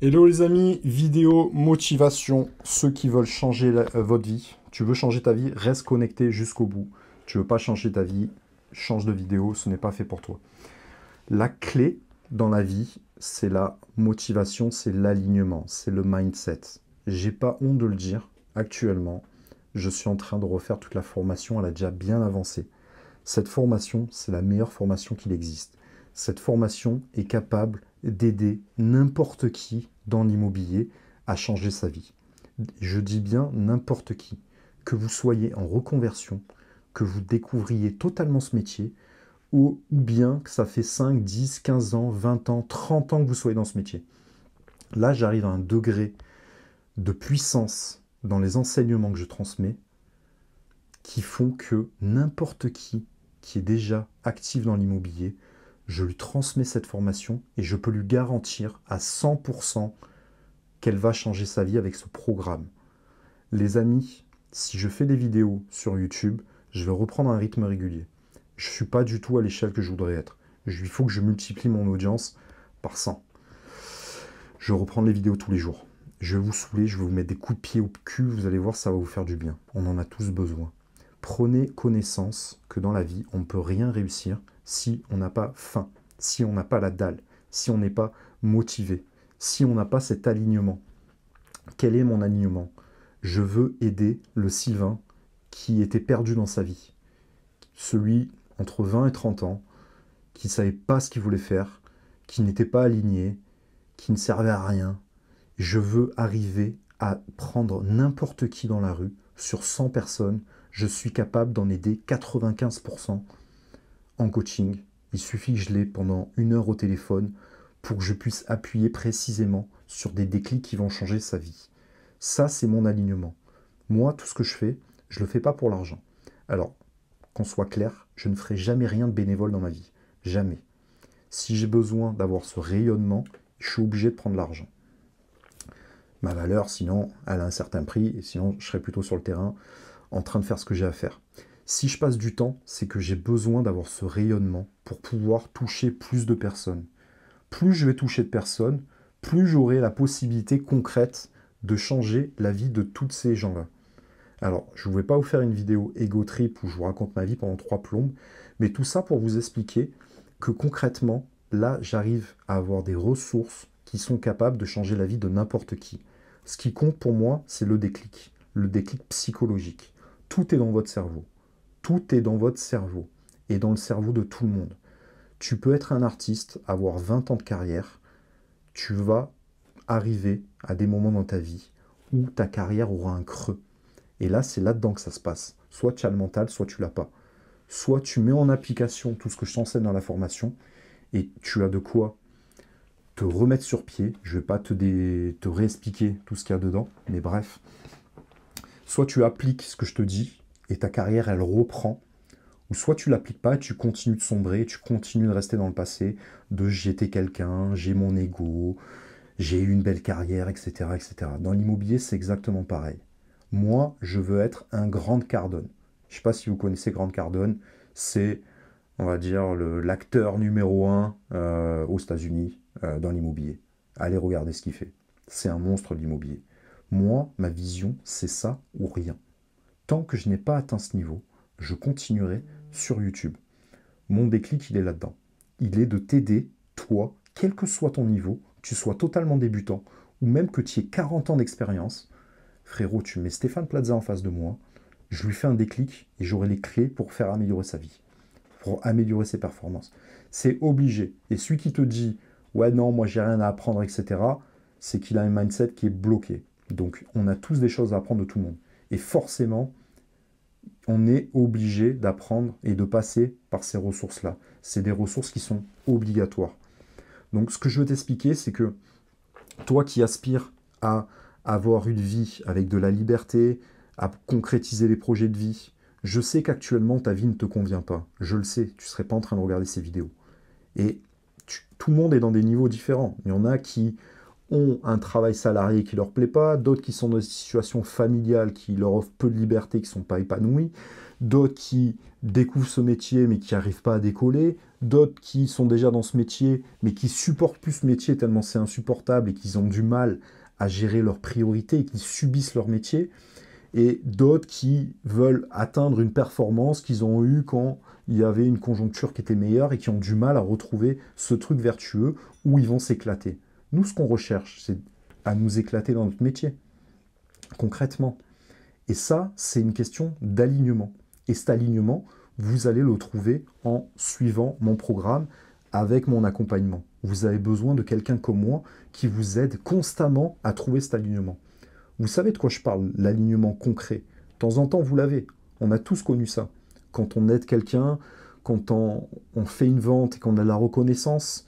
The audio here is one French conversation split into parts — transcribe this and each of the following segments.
Hello les amis, vidéo motivation, ceux qui veulent changer votre vie. Tu veux changer ta vie, reste connecté jusqu'au bout. Tu veux pas changer ta vie, change de vidéo, ce n'est pas fait pour toi. La clé dans la vie, c'est la motivation, c'est l'alignement, c'est le mindset. J'ai pas honte de le dire, actuellement, je suis en train de refaire toute la formation, elle a déjà bien avancé. Cette formation, c'est la meilleure formation qu'il existe. Cette formation est capable d'aider n'importe qui dans l'immobilier à changer sa vie. Je dis bien n'importe qui. Que vous soyez en reconversion, que vous découvriez totalement ce métier, ou bien que ça fait 5, 10, 15 ans, 20 ans, 30 ans que vous soyez dans ce métier. Là, j'arrive à un degré de puissance dans les enseignements que je transmets qui font que n'importe qui est déjà actif dans l'immobilier, je lui transmets cette formation et je peux lui garantir à 100% qu'elle va changer sa vie avec ce programme. Les amis, si je fais des vidéos sur YouTube, je vais reprendre un rythme régulier. Je ne suis pas du tout à l'échelle que je voudrais être. Il faut que je multiplie mon audience par 100. Je reprends les vidéos tous les jours. Je vais vous saouler, je vais vous mettre des coups de pied au cul, vous allez voir, ça va vous faire du bien. On en a tous besoin. Prenez connaissance que dans la vie, on ne peut rien réussir si on n'a pas faim, si on n'a pas la dalle, si on n'est pas motivé, si on n'a pas cet alignement. Quel est mon alignement? Je veux aider le Sylvain qui était perdu dans sa vie. Celui entre 20 et 30 ans, qui ne savait pas ce qu'il voulait faire, qui n'était pas aligné, qui ne servait à rien. Je veux arriver à prendre n'importe qui dans la rue, sur 100 personnes, je suis capable d'en aider 95% en coaching. Il suffit que je l'ai pendant 1 heure au téléphone pour que je puisse appuyer précisément sur des déclics qui vont changer sa vie. Ça, c'est mon alignement. Moi, tout ce que je fais, je ne le fais pas pour l'argent. Alors, qu'on soit clair, je ne ferai jamais rien de bénévole dans ma vie. Jamais. Si j'ai besoin d'avoir ce rayonnement, je suis obligé de prendre l'argent. Ma valeur, sinon, elle a un certain prix, et sinon, je serais plutôt sur le terrain en train de faire ce que j'ai à faire. Si je passe du temps, c'est que j'ai besoin d'avoir ce rayonnement pour pouvoir toucher plus de personnes. Plus je vais toucher de personnes, plus j'aurai la possibilité concrète de changer la vie de tous ces gens-là. Alors, je ne vais pas vous faire une vidéo ego trip où je vous raconte ma vie pendant 3 plombes, mais tout ça pour vous expliquer que concrètement, là, j'arrive à avoir des ressources qui sont capables de changer la vie de n'importe qui. Ce qui compte pour moi, c'est le déclic psychologique. Tout est dans votre cerveau. Tout est dans votre cerveau et dans le cerveau de tout le monde. Tu peux être un artiste, avoir 20 ans de carrière, tu vas arriver à des moments dans ta vie où ta carrière aura un creux. Et là, c'est là-dedans que ça se passe. Soit tu as le mental, soit tu l'as pas. Soit tu mets en application tout ce que je t'enseigne dans la formation et tu as de quoi te remettre sur pied. Je ne vais pas te réexpliquer tout ce qu'il y a dedans, mais bref. Soit tu appliques ce que je te dis et ta carrière, elle reprend. Ou soit tu l'appliques pas et tu continues de sombrer, tu continues de rester dans le passé, de j'étais quelqu'un, j'ai mon ego, j'ai eu une belle carrière, etc., etc. Dans l'immobilier, c'est exactement pareil. Moi, je veux être un Grant Cardone. Je ne sais pas si vous connaissez Grant Cardone, c'est, on va dire, l'acteur numéro 1 aux États-Unis dans l'immobilier. Allez regarder ce qu'il fait. C'est un monstre de l'immobilier. Moi, ma vision, c'est ça ou rien. Tant que je n'ai pas atteint ce niveau, je continuerai sur YouTube. Mon déclic, il est là-dedans. Il est de t'aider, toi, quel que soit ton niveau, tu sois totalement débutant, ou même que tu aies 40 ans d'expérience, frérot, tu mets Stéphane Plaza en face de moi, je lui fais un déclic et j'aurai les clés pour faire améliorer sa vie, pour améliorer ses performances. C'est obligé. Et celui qui te dit, ouais, non, moi j'ai rien à apprendre, etc., c'est qu'il a un mindset qui est bloqué. Donc, on a tous des choses à apprendre de tout le monde. Et forcément, on est obligé d'apprendre et de passer par ces ressources-là. C'est des ressources qui sont obligatoires. Donc, ce que je veux t'expliquer, c'est que toi qui aspires à avoir une vie avec de la liberté, à concrétiser les projets de vie, je sais qu'actuellement, ta vie ne te convient pas. Je le sais, tu ne serais pas en train de regarder ces vidéos. Et tout le monde est dans des niveaux différents. Il y en a qui ont un travail salarié qui ne leur plaît pas, d'autres qui sont dans des situations familiales qui leur offrent peu de liberté, qui ne sont pas épanouis, d'autres qui découvrent ce métier mais qui n'arrivent pas à décoller, d'autres qui sont déjà dans ce métier, mais qui supportent plus ce métier tellement c'est insupportable et qu'ils ont du mal à gérer leurs priorités et qui subissent leur métier, et d'autres qui veulent atteindre une performance qu'ils ont eue quand il y avait une conjoncture qui était meilleure et qui ont du mal à retrouver ce truc vertueux où ils vont s'éclater. Nous, ce qu'on recherche, c'est à nous éclater dans notre métier, concrètement. Et ça, c'est une question d'alignement. Et cet alignement, vous allez le trouver en suivant mon programme avec mon accompagnement. Vous avez besoin de quelqu'un comme moi qui vous aide constamment à trouver cet alignement. Vous savez de quoi je parle, l'alignement concret. De temps en temps, vous l'avez. On a tous connu ça. Quand on aide quelqu'un, quand on fait une vente et qu'on a la reconnaissance,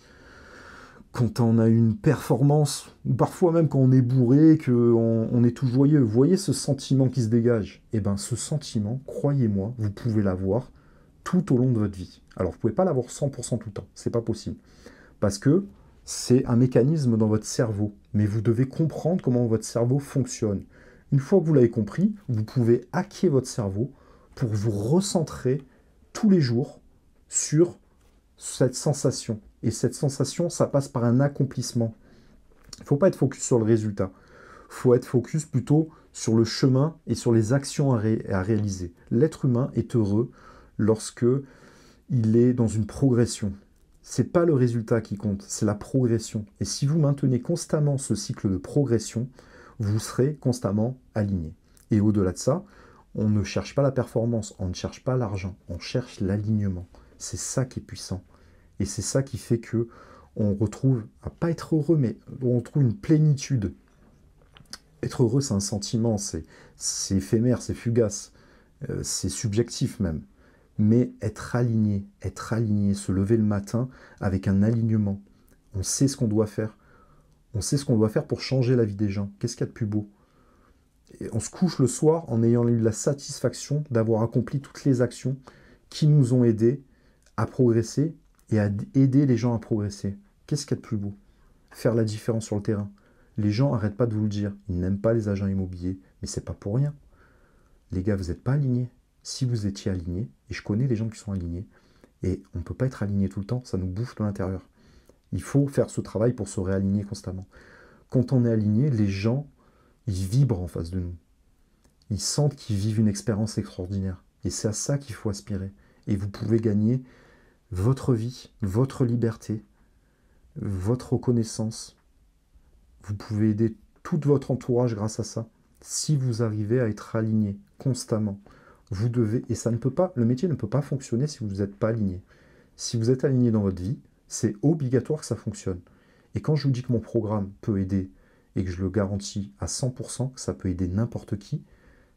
quand on a une performance, ou parfois même quand on est bourré, qu'on est tout joyeux. Vous voyez ce sentiment qui se dégage? Eh bien, ce sentiment, croyez-moi, vous pouvez l'avoir tout au long de votre vie. Alors, vous ne pouvez pas l'avoir 100% tout le temps. C'est pas possible. Parce que c'est un mécanisme dans votre cerveau. Mais vous devez comprendre comment votre cerveau fonctionne. Une fois que vous l'avez compris, vous pouvez hacker votre cerveau pour vous recentrer tous les jours sur cette sensation. Et cette sensation, ça passe par un accomplissement. Il ne faut pas être focus sur le résultat. Il faut être focus plutôt sur le chemin et sur les actions à réaliser. L'être humain est heureux lorsque il est dans une progression. Ce n'est pas le résultat qui compte, c'est la progression. Et si vous maintenez constamment ce cycle de progression, vous serez constamment aligné. Et au-delà de ça, on ne cherche pas la performance, on ne cherche pas l'argent, on cherche l'alignement. C'est ça qui est puissant. Et c'est ça qui fait que on retrouve, à pas être heureux, mais on retrouve une plénitude. Être heureux, c'est un sentiment, c'est éphémère, c'est fugace, c'est subjectif même. Mais être aligné, se lever le matin avec un alignement. On sait ce qu'on doit faire. On sait ce qu'on doit faire pour changer la vie des gens. Qu'est-ce qu'il y a de plus beau? Et on se couche le soir en ayant eu la satisfaction d'avoir accompli toutes les actions qui nous ont aidés à progresser et à aider les gens à progresser. Qu'est-ce qu'il y a de plus beau? Faire la différence sur le terrain. Les gens n'arrêtent pas de vous le dire. Ils n'aiment pas les agents immobiliers. Mais c'est pas pour rien. Les gars, vous n'êtes pas alignés. Si vous étiez alignés, et je connais les gens qui sont alignés, et on ne peut pas être aligné tout le temps, ça nous bouffe de l'intérieur. Il faut faire ce travail pour se réaligner constamment. Quand on est aligné, les gens, ils vibrent en face de nous. Ils sentent qu'ils vivent une expérience extraordinaire. Et c'est à ça qu'il faut aspirer. Et vous pouvez gagner votre vie, votre liberté, votre reconnaissance. Vous pouvez aider tout votre entourage grâce à ça. Si vous arrivez à être aligné constamment, vous devez, et ça ne peut pas, le métier ne peut pas fonctionner si vous n'êtes pas aligné. Si vous êtes aligné dans votre vie, c'est obligatoire que ça fonctionne. Et quand je vous dis que mon programme peut aider, et que je le garantis à 100%, que ça peut aider n'importe qui,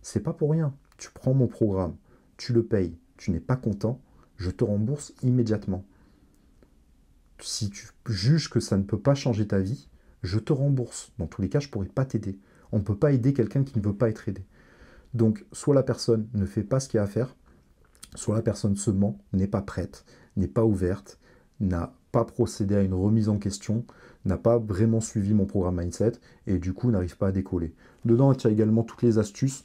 c'est pas pour rien. Tu prends mon programme, tu le payes, tu n'es pas content, je te rembourse immédiatement. Si tu juges que ça ne peut pas changer ta vie, je te rembourse. Dans tous les cas, je ne pourrai pas t'aider. On ne peut pas aider quelqu'un qui ne veut pas être aidé. Donc, soit la personne ne fait pas ce qu'il y a à faire, soit la personne se ment, n'est pas prête, n'est pas ouverte, n'a pas procédé à une remise en question, n'a pas vraiment suivi mon programme Mindset, et du coup n'arrive pas à décoller. Dedans, il y a également toutes les astuces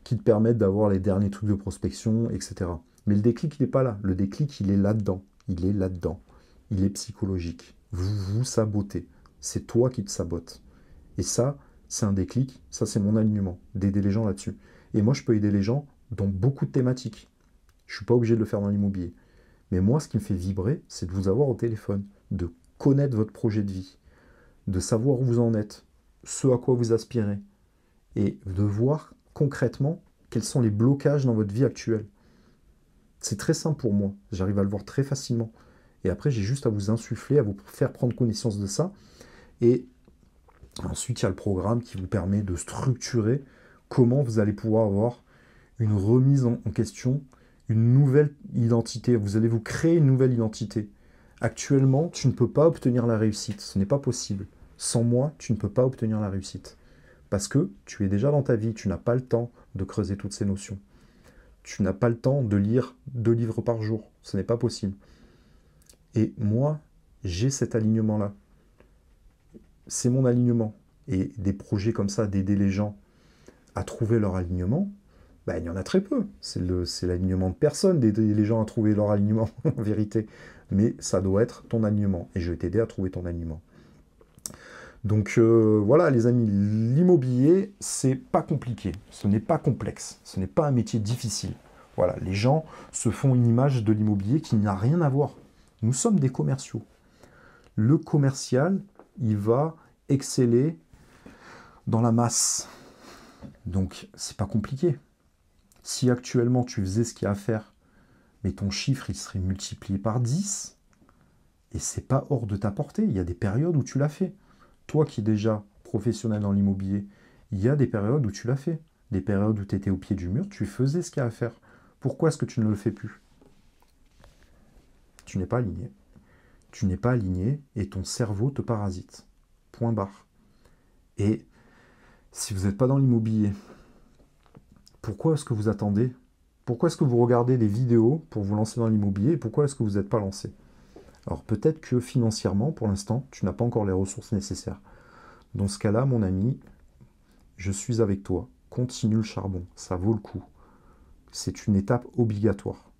qui te permettent d'avoir les derniers trucs de prospection, etc. Mais le déclic, il n'est pas là. Le déclic, il est là-dedans. Il est là-dedans. Il est psychologique. Vous vous sabotez. C'est toi qui te sabotes. Et ça, c'est un déclic. Ça, c'est mon alignement, d'aider les gens là-dessus. Et moi, je peux aider les gens dans beaucoup de thématiques. Je ne suis pas obligé de le faire dans l'immobilier. Mais moi, ce qui me fait vibrer, c'est de vous avoir au téléphone, de connaître votre projet de vie, de savoir où vous en êtes, ce à quoi vous aspirez, et de voir concrètement quels sont les blocages dans votre vie actuelle. C'est très simple pour moi, j'arrive à le voir très facilement. Et après, j'ai juste à vous insuffler, à vous faire prendre connaissance de ça. Et ensuite, il y a le programme qui vous permet de structurer comment vous allez pouvoir avoir une remise en question, une nouvelle identité. Vous allez vous créer une nouvelle identité. Actuellement, tu ne peux pas obtenir la réussite. Ce n'est pas possible. Sans moi, tu ne peux pas obtenir la réussite. Parce que tu es déjà dans ta vie, tu n'as pas le temps de creuser toutes ces notions. Tu n'as pas le temps de lire 2 livres par jour. Ce n'est pas possible. Et moi, j'ai cet alignement-là. C'est mon alignement. Et des projets comme ça, d'aider les gens à trouver leur alignement, il y en a très peu. C'est l'alignement de personne d'aider les gens à trouver leur alignement, en vérité. mais ça doit être ton alignement. Et je vais t'aider à trouver ton alignement. Donc voilà les amis, l'immobilier, c'est pas compliqué, ce n'est pas complexe, ce n'est pas un métier difficile. Voilà, les gens se font une image de l'immobilier qui n'a rien à voir. Nous sommes des commerciaux. Le commercial, il va exceller dans la masse. Donc c'est pas compliqué. Si actuellement tu faisais ce qu'il y a à faire, mais ton chiffre il serait multiplié par 10, et c'est pas hors de ta portée, il y a des périodes où tu l'as fait. Toi qui es déjà professionnel dans l'immobilier, il y a des périodes où tu l'as fait. Des périodes où tu étais au pied du mur, tu faisais ce qu'il y a à faire. Pourquoi est-ce que tu ne le fais plus? Tu n'es pas aligné. Tu n'es pas aligné et ton cerveau te parasite. Point barre. Et si vous n'êtes pas dans l'immobilier, pourquoi est-ce que vous attendez? Pourquoi est-ce que vous regardez des vidéos pour vous lancer dans l'immobilier et pourquoi est-ce que vous n'êtes pas lancé? Alors peut-être que financièrement, pour l'instant, tu n'as pas encore les ressources nécessaires. Dans ce cas-là, mon ami, je suis avec toi. Continue le charbon, ça vaut le coup. C'est une étape obligatoire.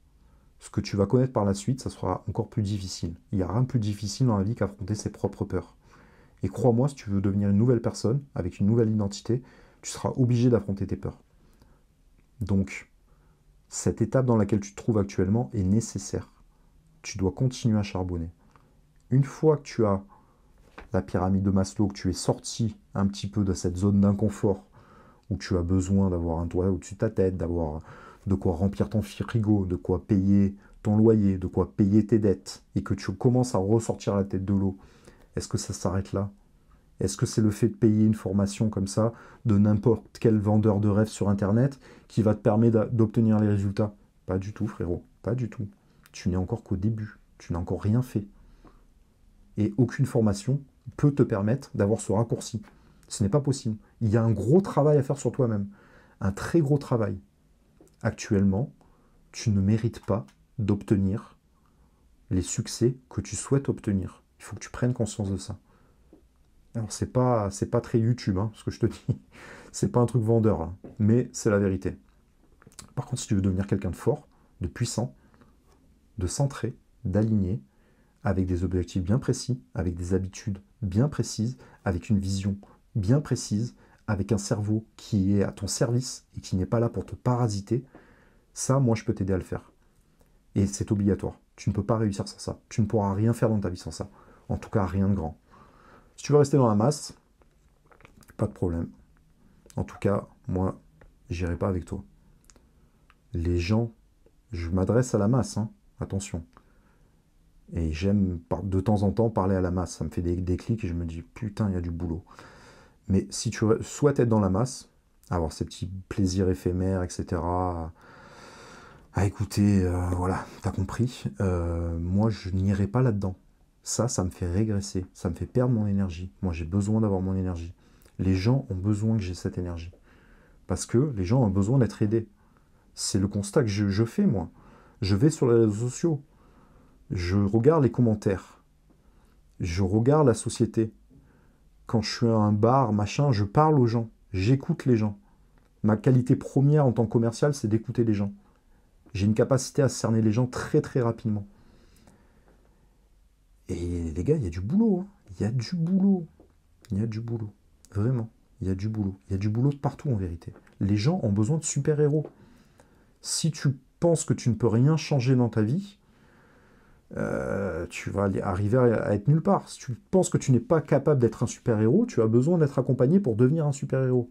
Ce que tu vas connaître par la suite, ça sera encore plus difficile. Il n'y a rien de plus difficile dans la vie qu'affronter ses propres peurs. Et crois-moi, si tu veux devenir une nouvelle personne, avec une nouvelle identité, tu seras obligé d'affronter tes peurs. Donc, cette étape dans laquelle tu te trouves actuellement est nécessaire. Tu dois continuer à charbonner. Une fois que tu as la pyramide de Maslow, que tu es sorti un petit peu de cette zone d'inconfort, où tu as besoin d'avoir un toit au-dessus de ta tête, d'avoir de quoi remplir ton frigo, de quoi payer ton loyer, de quoi payer tes dettes, et que tu commences à ressortir la tête de l'eau, est-ce que ça s'arrête là? Est-ce que c'est le fait de payer une formation comme ça, de n'importe quel vendeur de rêve sur Internet, qui va te permettre d'obtenir les résultats? Pas du tout, frérot, pas du tout. Tu n'es encore qu'au début, tu n'as encore rien fait. Et aucune formation peut te permettre d'avoir ce raccourci. Ce n'est pas possible. Il y a un gros travail à faire sur toi-même. Un très gros travail. Actuellement, tu ne mérites pas d'obtenir les succès que tu souhaites obtenir. Il faut que tu prennes conscience de ça. Alors, c'est pas très YouTube, hein, ce que je te dis. C'est pas un truc vendeur, là. Mais c'est la vérité. Par contre, si tu veux devenir quelqu'un de fort, de puissant, de centré, d'aligné, avec des objectifs bien précis, avec des habitudes bien précises, avec une vision bien précise, avec un cerveau qui est à ton service et qui n'est pas là pour te parasiter, ça, moi, je peux t'aider à le faire. Et c'est obligatoire. Tu ne peux pas réussir sans ça. Tu ne pourras rien faire dans ta vie sans ça. En tout cas, rien de grand. Si tu veux rester dans la masse, pas de problème. En tout cas, moi, j'irai pas avec toi. Les gens, je m'adresse à la masse, hein, attention. Et j'aime de temps en temps parler à la masse. Ça me fait des déclics et je me dis, putain, il y a du boulot. Mais si tu souhaites être dans la masse, avoir ces petits plaisirs éphémères, etc., à écouter, voilà, t'as compris, moi, je n'irai pas là-dedans. Ça me fait régresser, ça me fait perdre mon énergie. Moi, j'ai besoin d'avoir mon énergie. Les gens ont besoin que j'ai cette énergie. Parce que les gens ont besoin d'être aidés. C'est le constat que je fais, moi. Je vais sur les réseaux sociaux. Je regarde les commentaires. Je regarde la société. Quand je suis à un bar, machin, je parle aux gens. J'écoute les gens. Ma qualité première en tant que commercial, c'est d'écouter les gens. J'ai une capacité à cerner les gens très très rapidement. Et les gars, il y a du boulot. Hein. Il y a du boulot. Il y a du boulot. Vraiment. Il y a du boulot. Il y a du boulot de partout en vérité. Les gens ont besoin de super-héros. Si tu penses que tu ne peux rien changer dans ta vie, tu vas arriver à être nulle part. Si tu penses que tu n'es pas capable d'être un super-héros, tu as besoin d'être accompagné pour devenir un super-héros.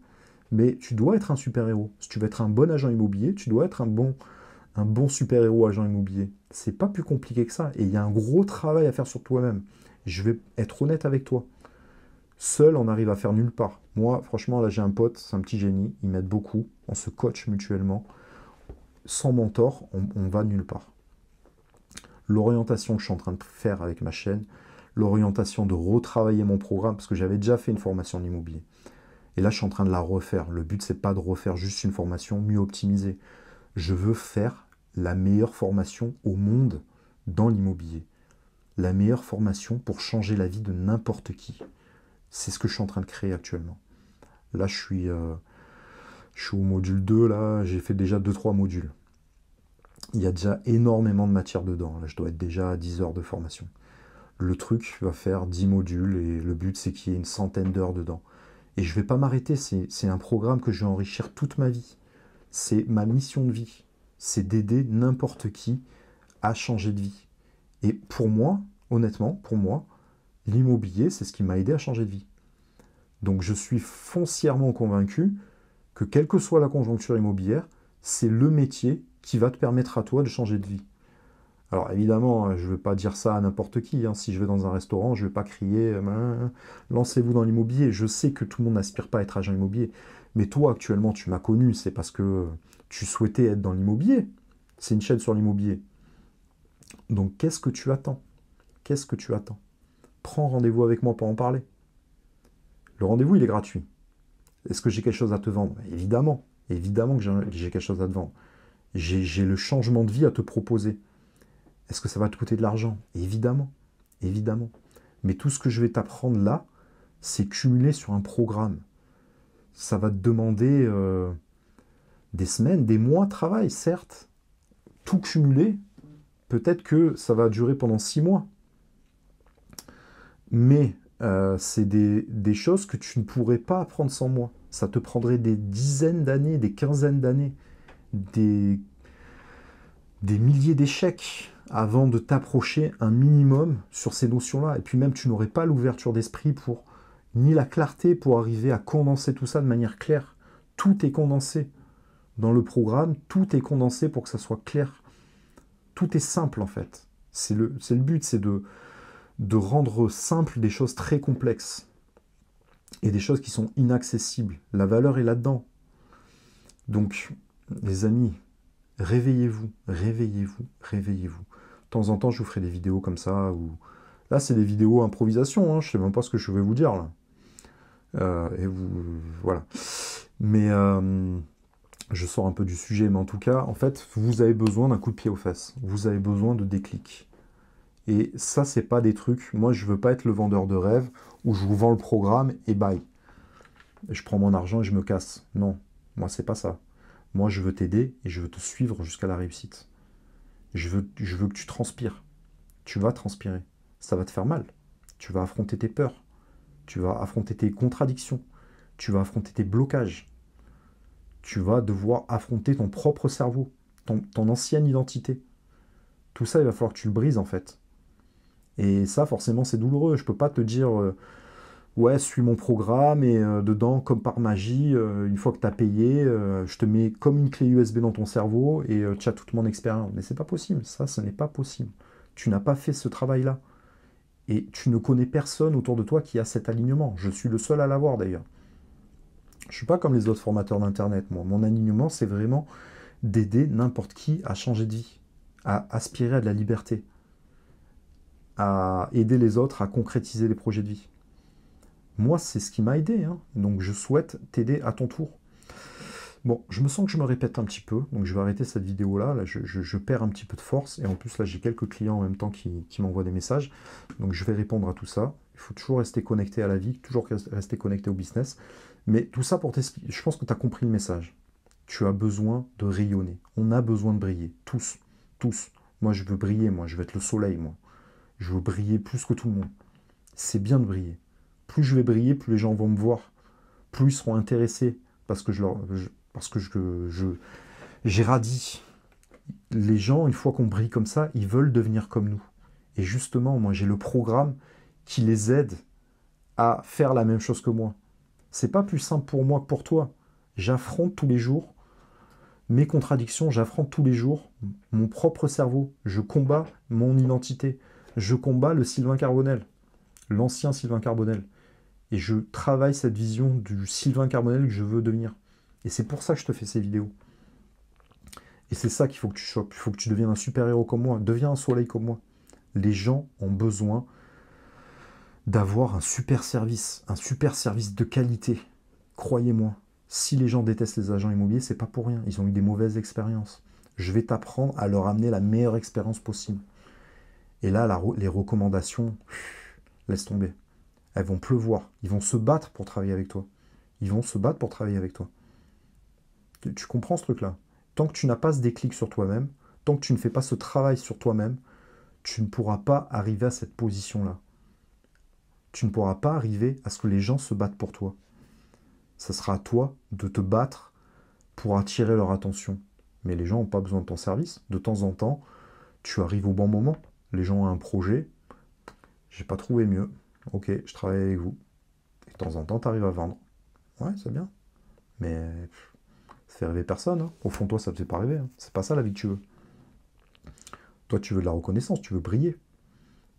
Mais tu dois être un super-héros. Si tu veux être un bon agent immobilier, tu dois être un bon super-héros agent immobilier. C'est pas plus compliqué que ça. Et il y a un gros travail à faire sur toi-même. Je vais être honnête avec toi. Seul, on arrive à faire nulle part. Moi, franchement, là, j'ai un pote, c'est un petit génie. Il m'aide beaucoup. On se coach mutuellement. Sans mentor, on va nulle part. L'orientation que je suis en train de faire avec ma chaîne, l'orientation de retravailler mon programme, parce que j'avais déjà fait une formation en immobilier. Et là, je suis en train de la refaire. Le but, c'est pas de refaire juste une formation mieux optimisée. Je veux faire la meilleure formation au monde dans l'immobilier. La meilleure formation pour changer la vie de n'importe qui. C'est ce que je suis en train de créer actuellement. Là, je suis au module 2, là, j'ai fait déjà 2-3 modules. Il y a déjà énormément de matière dedans. Là, je dois être déjà à 10 heures de formation. Le truc va faire 10 modules et le but, c'est qu'il y ait une centaine d'heures dedans. Et je ne vais pas m'arrêter. C'est un programme que je vais enrichir toute ma vie. C'est ma mission de vie. C'est d'aider n'importe qui à changer de vie. Et pour moi, honnêtement, pour moi, l'immobilier, c'est ce qui m'a aidé à changer de vie. Donc je suis foncièrement convaincu que quelle que soit la conjoncture immobilière, c'est le métier qui va te permettre à toi de changer de vie. Alors évidemment, je ne veux pas dire ça à n'importe qui. Hein. Si je vais dans un restaurant, je ne vais pas crier lancez-vous dans l'immobilier. Je sais que tout le monde n'aspire pas à être agent immobilier. Mais toi, actuellement, tu m'as connu, c'est parce que tu souhaitais être dans l'immobilier. C'est une chaîne sur l'immobilier. Donc qu'est-ce que tu attends? Qu'est-ce que tu attends? Prends rendez-vous avec moi pour en parler. Le rendez-vous, il est gratuit. Est-ce que j'ai quelque chose à te vendre? Évidemment. Évidemment que j'ai quelque chose à te vendre. J'ai le changement de vie à te proposer. Est-ce que ça va te coûter de l'argent? Évidemment. Évidemment. Mais tout ce que je vais t'apprendre là, c'est cumulé sur un programme. Ça va te demander des semaines, des mois de travail, certes. Tout cumulé, peut-être que ça va durer pendant 6 mois. Mais c'est des choses que tu ne pourrais pas apprendre sans moi. Ça te prendrait des dizaines d'années, des quinzaines d'années, des milliers d'échecs avant de t'approcher un minimum sur ces notions-là. Et puis même, tu n'aurais pas l'ouverture d'esprit pour, ni la clarté pour arriver à condenser tout ça de manière claire. Tout est condensé dans le programme, tout est condensé pour que ça soit clair. Tout est simple en fait. C'est le but, c'est de rendre simple des choses très complexes et des choses qui sont inaccessibles. La valeur est là-dedans. Donc, les amis, réveillez-vous, réveillez-vous, réveillez-vous. De temps en temps, je vous ferai des vidéos comme ça. Là, c'est des vidéos improvisation. Hein, je ne sais même pas ce que je vais vous dire là. Et vous, voilà. Mais je sors un peu du sujet, mais en tout cas, en fait, vous avez besoin d'un coup de pied aux fesses. Vous avez besoin de déclic. Et ça, c'est pas des trucs. Moi, je veux pas être le vendeur de rêve où je vous vends le programme et bye. Je prends mon argent et je me casse. Non, moi, c'est pas ça. Moi, je veux t'aider et je veux te suivre jusqu'à la réussite. Je veux que tu transpires. Tu vas transpirer. Ça va te faire mal. Tu vas affronter tes peurs. Tu vas affronter tes contradictions. Tu vas affronter tes blocages. Tu vas devoir affronter ton propre cerveau, ton ancienne identité. Tout ça, il va falloir que tu le brises en fait. Et ça, forcément, c'est douloureux. Je peux pas te dire, ouais, suis mon programme et dedans, comme par magie, une fois que tu as payé, je te mets comme une clé USB dans ton cerveau et tu as toute mon expérience. Mais c'est pas possible. Ça, ce n'est pas possible. Tu n'as pas fait ce travail-là. Et tu ne connais personne autour de toi qui a cet alignement. Je suis le seul à l'avoir d'ailleurs. Je ne suis pas comme les autres formateurs d'Internet, moi. Mon alignement, c'est vraiment d'aider n'importe qui à changer de vie, à aspirer à de la liberté, à aider les autres à concrétiser les projets de vie. Moi, c'est ce qui m'a aidé, hein. Donc je souhaite t'aider à ton tour. Bon, je me sens que je me répète un petit peu, donc je vais arrêter cette vidéo-là. Là, je perds un petit peu de force, et en plus, là, j'ai quelques clients en même temps qui m'envoient des messages. Donc je vais répondre à tout ça. Il faut toujours rester connecté à la vie, toujours rester connecté au business. Mais tout ça pour t'expliquer, je pense que tu as compris le message. Tu as besoin de rayonner. On a besoin de briller. Tous. Tous. Moi, je veux briller, moi. Je veux être le soleil, moi. Je veux briller plus que tout le monde. C'est bien de briller. Plus je vais briller, plus les gens vont me voir. Plus ils seront intéressés parce que j'irradie. Les gens, une fois qu'on brille comme ça, ils veulent devenir comme nous. Et justement, moi, j'ai le programme qui les aide à faire la même chose que moi. C'est pas plus simple pour moi que pour toi. J'affronte tous les jours mes contradictions, j'affronte tous les jours mon propre cerveau. Je combats mon identité. Je combats le Sylvain Carbonel, l'ancien Sylvain Carbonel. Et je travaille cette vision du Sylvain Carbonel que je veux devenir. Et c'est pour ça que je te fais ces vidéos. Et c'est ça qu'il faut que tu chopes. Il faut que tu deviennes un super-héros comme moi. Deviens un soleil comme moi. Les gens ont besoin d'avoir un super service de qualité. Croyez-moi, si les gens détestent les agents immobiliers, c'est pas pour rien. Ils ont eu des mauvaises expériences. Je vais t'apprendre à leur amener la meilleure expérience possible. Et là, les recommandations, laisse tomber. Elles vont pleuvoir. Ils vont se battre pour travailler avec toi. Ils vont se battre pour travailler avec toi. Tu comprends ce truc-là? Tant que tu n'as pas ce déclic sur toi-même, Tant que tu ne fais pas ce travail sur toi-même, tu ne pourras pas arriver à cette position-là. Tu ne pourras pas arriver à ce que les gens se battent pour toi. Ça sera à toi de te battre pour attirer leur attention. Mais les gens n'ont pas besoin de ton service. De temps en temps, tu arrives au bon moment. Les gens ont un projet. J'ai pas trouvé mieux. Ok, je travaille avec vous. Et de temps en temps, tu arrives à vendre. Ouais, c'est bien. Mais ça fait rêver personne. Hein. Au fond, toi, ça ne te fait pas rêver. Hein. C'est pas ça la vie que tu veux. Toi, tu veux de la reconnaissance, tu veux briller.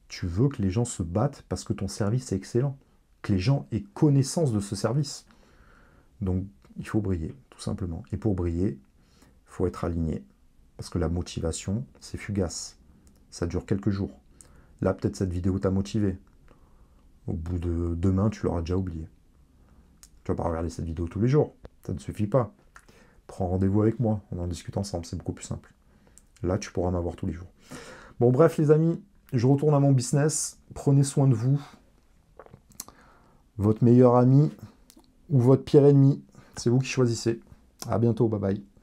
Tu veux que les gens se battent parce que ton service est excellent. Que les gens aient connaissance de ce service. Donc, il faut briller, tout simplement. Et pour briller, il faut être aligné. Parce que la motivation, c'est fugace. Ça dure quelques jours. Là, peut-être cette vidéo t'a motivé. Au bout de demain, tu l'auras déjà oublié. Tu vas pas regarder cette vidéo tous les jours. Ça ne suffit pas. Prends rendez-vous avec moi. On en discute ensemble. C'est beaucoup plus simple. Là, tu pourras m'avoir tous les jours. Bon, bref, les amis, je retourne à mon business. Prenez soin de vous. Votre meilleur ami ou votre pire ennemi, c'est vous qui choisissez. À bientôt. Bye bye.